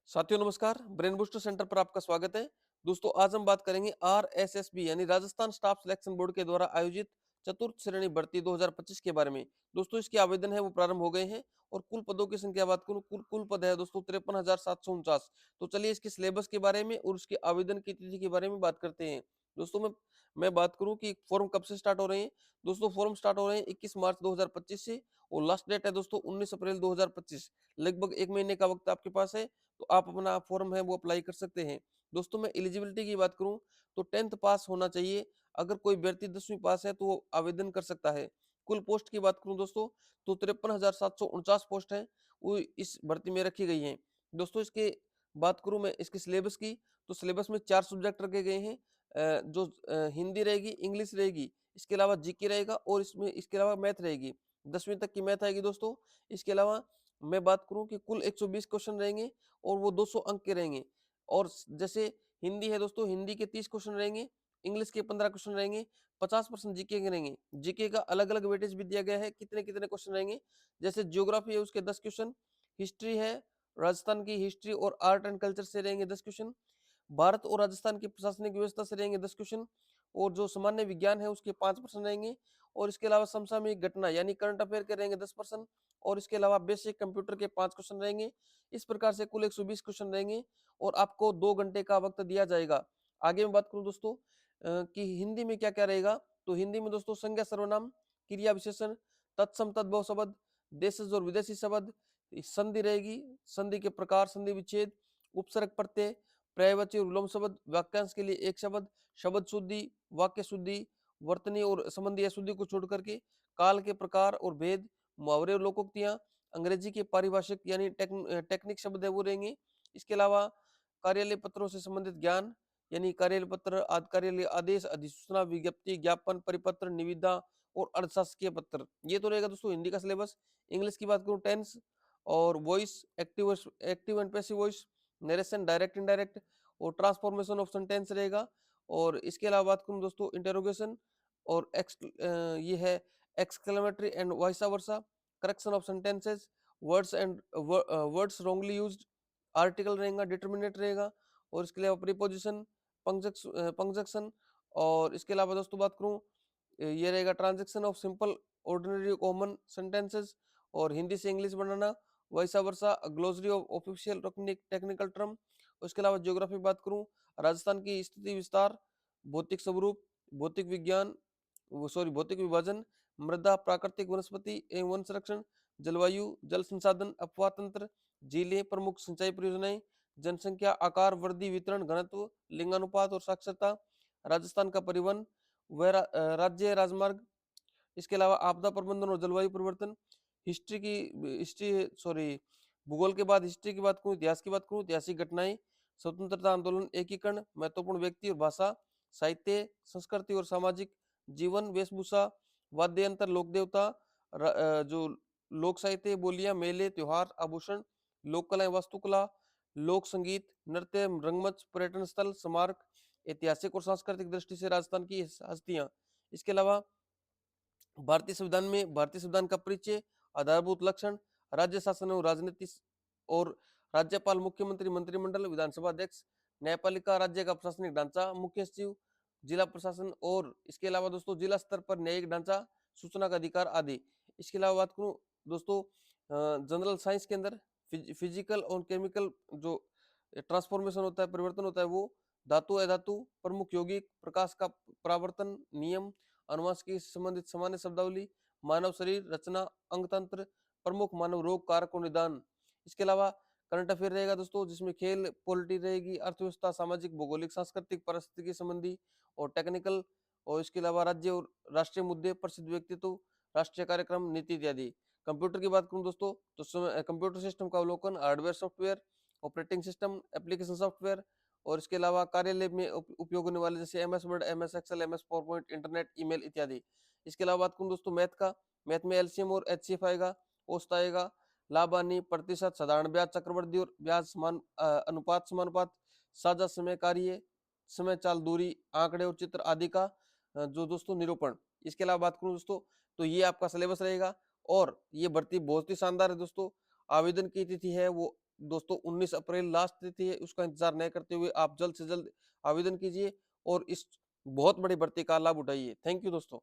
साथियों नमस्कार, brain booster centre पर आपका स्वागत है। दोस्तों आज हम बात करेंगे आरएसएसबी यानी राजस्थान स्टाफ सिलेक्शन बोर्ड के द्वारा आयोजित चतुर्थ श्रेणी भर्ती 2025 के बारे में। दोस्तों इसके आवेदन है वो प्रारंभ हो गए हैं और कुल पदों की संख्या बात करूं, कुल पद है दोस्तों 53,749। तो चलिए इसके सिलेबस के बारे में और उसके आवेदन की तिथि के बारे में बात करते हैं। दोस्तों मैं बात करूं कि फॉर्म कब से स्टार्ट हो रहे हैं। दोस्तों फॉर्म स्टार्ट हो रहे हैं 21 मार्च 2025 से और लास्ट डेट है दोस्तों 19 अप्रैल 2025। लगभग एक महीने का वक्त आपके पास है, तो आप अपना फॉर्म है वो अप्लाई कर सकते हैं। दोस्तों मैं एलिजिबिलिटी की बात करूं तो 10th पास होना चाहिए। अगर कोई व्यक्ति 10वीं पास है तो वो आवेदन कर सकता है। कुल पोस्ट की बात करूं दोस्तों तो 53,749 पोस्ट है वो इस भर्ती में रखी गई है। दोस्तों इसके बात करूं मैं इसके सिलेबस की, तो सिलेबस में 4 सब्जेक्ट रखे गए हैं। हिंदी रहेगी, इंग्लिश रहेगी, इसके अलावा जीके रहेगा और इसमें इसके अलावा मैथ रहेगी। 10वीं तक की मैथ आएगी दोस्तों। इसके अलावा मैं बात करूं कि कुल 120 क्वेश्चन रहेंगे और वो 200 अंक के रहेंगे। और जैसे हिंदी है दोस्तों, हिंदी के 30 क्वेश्चन रहेंगे, इंग्लिश के 15 क्वेश्चन रहेंगे, 50% जीके के रहेंगे। जीके का अलग अलग वेटेज भी दिया गया है, कितने कितने क्वेश्चन रहेंगे। जैसे ज्योग्राफी है उसके 10 क्वेश्चन, हिस्ट्री है राजस्थान की हिस्ट्री और आर्ट एंड कल्चर से रहेंगे 10 क्वेश्चन, भारत और राजस्थान की प्रशासनिक व्यवस्था से रहेंगे 10 क्वेश्चन, और जो सामान्य विज्ञान है उसके 5% रहेंगे। और इसके अलावा समसामयिक घटना यानी करंट अफेयर के रहेंगे 10%। और इसके अलावा बेसिक कंप्यूटर के 5 क्वेश्चन रहेंगे। इस प्रकार से कुल 120 क्वेश्चन रहेंगे और आपको 2 घंटे का वक्त दिया जाएगा। आगे मैं बात करूं दोस्तों कि हिंदी में क्या क्या रहेगा, तो हिंदी में दोस्तों संज्ञा सर्वनाम, क्रिया विशेषण, तत्सम तद्भव शब्द, देशज और विदेशी शब्द, संधि रहेगी, संधि के प्रकार, संधि विच्छेद, उपसर्ग प्रत्यय, पर्यायवाची और विलोम शब्द, वाक्यांश के लिए एक शब्द, शब्द शुद्धि, वाक्य शुद्धि, वर्तनी और संबंधी अशुद्धि को छोड़ करके काल के प्रकार और भेद, मुहावरे और लोकोक्तियां, अंग्रेजी के पारिभाषिक यानी टेक्निक शब्द है वो रहेंगे। इसके अलावा कार्यालय पत्रों से संबंधित ज्ञान यानी कार्यालय पत्र, कार्यालय आदेश, अधिसूचना, विज्ञप्ति, ज्ञापन, परिपत्र, निविदा और अर्थशासकीय पत्र। ये तो रहेगा दोस्तों हिंदी का सिलेबस। इंग्लिश की बात करूं टेंस और voice, active and passive voice, narration, direct indirect और ट्रांसफॉर्मेशन ऑफ सेंटेंस रहेगा। और इसके अलावा बात करूं दोस्तों इंटेरोगेशन और ये है exclamatory and voice versa, correction of sentences, words and words wrongly used, article रहेगा, डिटर्मिनेट रहेगा। और इसके अलावा प्रीपोजिशन, पंक्चुएशन। और इसके अलावा दोस्तों बात करूं ये रहेगा transaction of simple ordinary common sentences और हिंदी से इंग्लिश बनाना, वैसा वर्षा, glossary of official technical term. उसके अलावा ज्योग्राफी बात करूं राजस्थान की स्थिति विस्तार, भौतिक स्वरूप, भौतिक विज्ञान, भौतिक विभाजन, मृदा, प्राकृतिक वनस्पति एवं वन संरक्षण, जलवायु, जल संसाधन, अपवाह तंत्र, झीलें, प्रमुख सिंचाई परियोजनाएं, जनसंख्या, आकार, वृद्धि, वितरण, घनत्व, लिंगानुपात और साक्षरता, राजस्थान का परिवहन, राज्य राजमार्ग। इसके अलावा आपदा प्रबंधन और जलवायु परिवर्तन, हिस्ट्री सॉरी भूगोल के बाद हिस्ट्री की बात करूं, इतिहास की बात करूं, ऐतिहासिक घटनाएं, स्वतंत्रता आंदोलन, एकीकरण, महत्वपूर्ण व्यक्ति और भाषा, साहित्य, संस्कृति और सामाजिक जीवन, वेशभूषा, वाद्य यंत्र, लोक देवता, जो लोक साहित्य, बोलियां, मेले, त्योहार, आभूषण, लोक कलाएं, वास्तुकला, लोक संगीत, नृत्य, रंगमंच, पर्यटन स्थल, स्मारक, ऐतिहासिक और सांस्कृतिक दृष्टि से राजस्थान की हस्तियां। इसके अलावा भारतीय संविधान का परिचय, आधारभूत लक्षण, राज्य शासन और राजनीति और राज्यपाल, मुख्यमंत्री, मंत्रिमंडल, विधानसभा अध्यक्ष, न्यायपालिका, राज्य का प्रशासनिक ढांचा, मुख्य सचिव, जिला प्रशासन और इसके अलावा दोस्तों जिला स्तर पर न्यायिक ढांचा, सूचना का अधिकार आदि। इसके अलावा बात करूं दोस्तों जनरल साइंस के अंदर फिजिकल और केमिकल जो ट्रांसफॉर्मेशन होता है, परिवर्तन होता है, वो धातु अधातु, प्रमुख यौगिक, प्रकाश का परावर्तन, नियम, अनुवांशिकी से संबंधित सामान्य शब्दावली, मानव शरीर रचना, अंग तंत्र, प्रमुख मानव रोग कारक और निदान। इसके अलावा करंट अफेयर रहेगा दोस्तों जिसमें खेल, पॉलिटी रहेगी, अर्थव्यवस्था, सामाजिक, भौगोलिक, सांस्कृतिक, परिस्थिति संबंधी और टेक्निकल। और इसके अलावा राज्य और राष्ट्रीय मुद्दे, प्रसिद्ध व्यक्तित्व, राष्ट्रीय कार्यक्रम, नीति इत्यादि। कंप्यूटर की बात करूं दोस्तों तो कंप्यूटर सिस्टम का अवलोकन, hardware, software, operating system, application software. और इसके अलावा कार्यालय में उपयोग होने वाले जैसे MS Word, MS Excel, MS PowerPoint, internet, email इत्यादि। इसके अलावा बात करूं दोस्तों मैथ का, मैथ में एलसीएम और एचसीएफ आएगा, औसत आएगा, लाभ हानि, प्रतिशत, साधारण ब्याज, चक्रवृद्धि और ब्याज, समान अनुपात, समानुपात, साझा समय, कार्य, समय, चाल, दूरी, आंकड़े और चित्र आदि का जो दोस्तों निरूपण। इसके अलावा बात करूं दोस्तों तो ये आपका सिलेबस रहेगा और ये भर्ती बहुत ही शानदार है दोस्तों। आवेदन की तिथि है वो दोस्तों 19 अप्रैल लास्ट तिथि है, उसका इंतजार न करते हुए आप जल्द से जल्द आवेदन कीजिए और इस बहुत बड़ी भर्ती का लाभ उठाइए। थैंक यू दोस्तों।